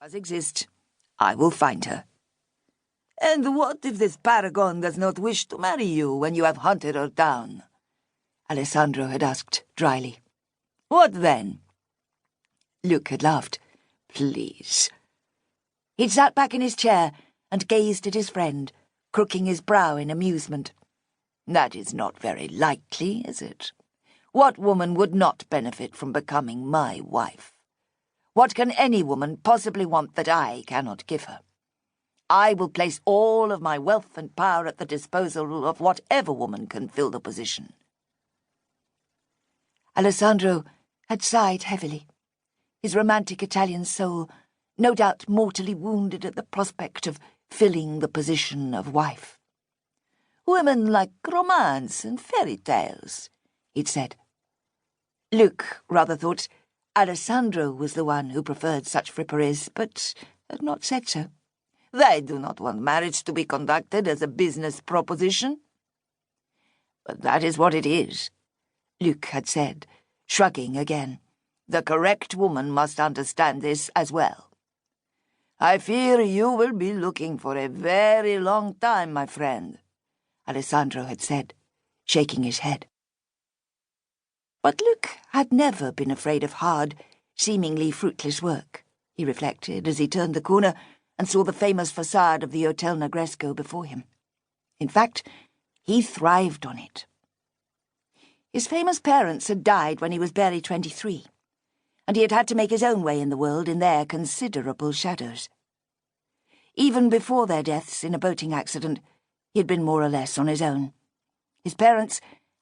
does exist. I will find her. And what if this paragon does not wish to marry you when you have hunted her down? Alessandro had asked dryly. What then? Luc had laughed. Please. He'd sat back in his chair and gazed at his friend, crooking his brow in amusement. That is not very likely, is it? What woman would not benefit from becoming my wife? What can any woman possibly want that I cannot give her? I will place all of my wealth and power at the disposal of whatever woman can fill the position. Alessandro had sighed heavily, his romantic Italian soul no doubt mortally wounded at the prospect of filling the position of wife. Women like romance and fairy tales, he'd said. Luc rather thought Alessandro was the one who preferred such fripperies, but had not said so. They do not want marriage to be conducted as a business proposition. But that is what it is, Luc had said, shrugging again. The correct woman must understand this as well. I fear you will be looking for a very long time, my friend, Alessandro had said, shaking his head. But Luc had never been afraid of hard, seemingly fruitless work, he reflected as he turned the corner and saw the famous facade of the Hotel Negresco before him. In fact, he thrived on it. His famous parents had died when he was barely 23, and he had had to make his own way in the world in their considerable shadows. Even before their deaths in a boating accident, he had been more or less on his own, his parents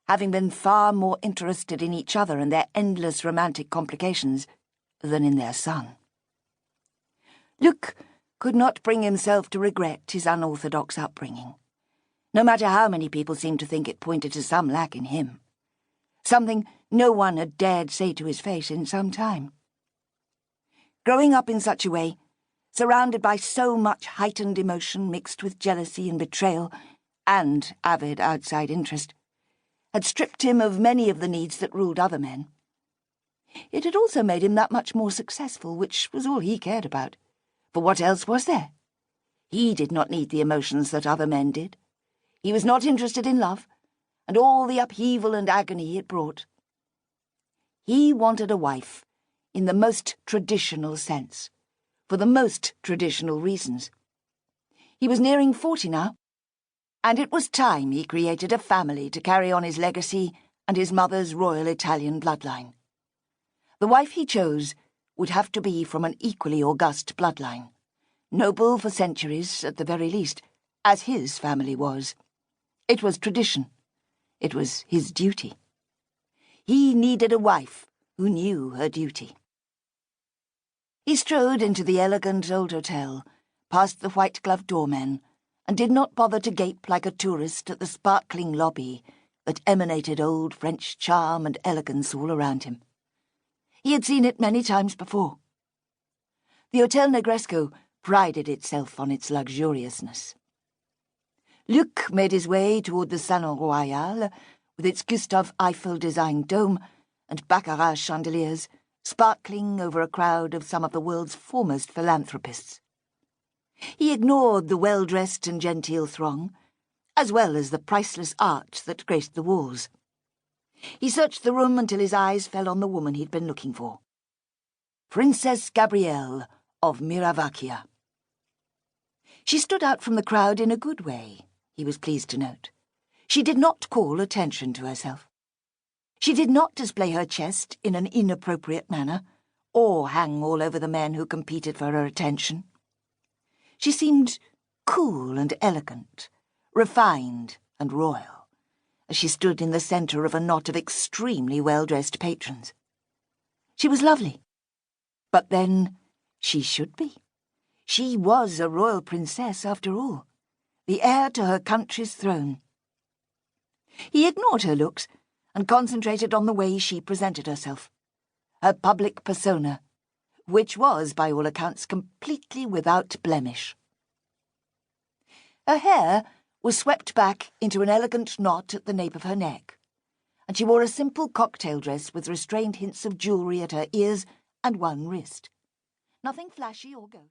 having been far more interested in each other and their endless romantic complications than in their son. Luc could not bring himself to regret his unorthodox upbringing, no matter how many people seemed to think it pointed to some lack in him, something no one had dared say to his face in some time. Growing up in such a way, surrounded by so much heightened emotion mixed with jealousy and betrayal and avid outside interest, had stripped him of many of the needs that ruled other men. It had also made him that much more successful, which was all he cared about. For what else was there? He did not need the emotions that other men did. He was not interested in love, and all the upheaval and agony it brought. He wanted a wife, in the most traditional sense, for the most traditional reasons. He was nearing 40 now, and it was time he created a family to carry on his legacy and his mother's royal Italian bloodline. The wife he chose would have to be from an equally august bloodline, noble for centuries at the very least, as his family was. It was tradition. It was his duty. He needed a wife who knew her duty. He strode into the elegant old hotel, past the white-gloved doormen, and did not bother to gape like a tourist at the sparkling lobby that emanated old French charm and elegance all around him. He had seen it many times before. The Hotel Negresco prided itself on its luxuriousness. Luc made his way toward the Salon Royal, with its Gustave Eiffel-designed dome and baccarat chandeliers, sparkling over a crowd of some of the world's foremost philanthropists. He ignored the well-dressed and genteel throng, as well as the priceless art that graced the walls. He searched the room until his eyes fell on the woman he'd been looking for. Princess Gabrielle of Miravacchia. She stood out from the crowd in a good way, he was pleased to note. She did not call attention to herself. She did not display her chest in an inappropriate manner, or hang all over the men who competed for her attention. She seemed cool and elegant, refined and royal, as she stood in the centre of a knot of extremely well-dressed patrons. She was lovely. But then, she should be. She was a royal princess, after all, the heir to her country's throne. He ignored her looks and concentrated on the way she presented herself, her public persona, which was, by all accounts, completely without blemish. Her hair was swept back into an elegant knot at the nape of her neck, and she wore a simple cocktail dress with restrained hints of jewellery at her ears and one wrist. Nothing flashy or gauche.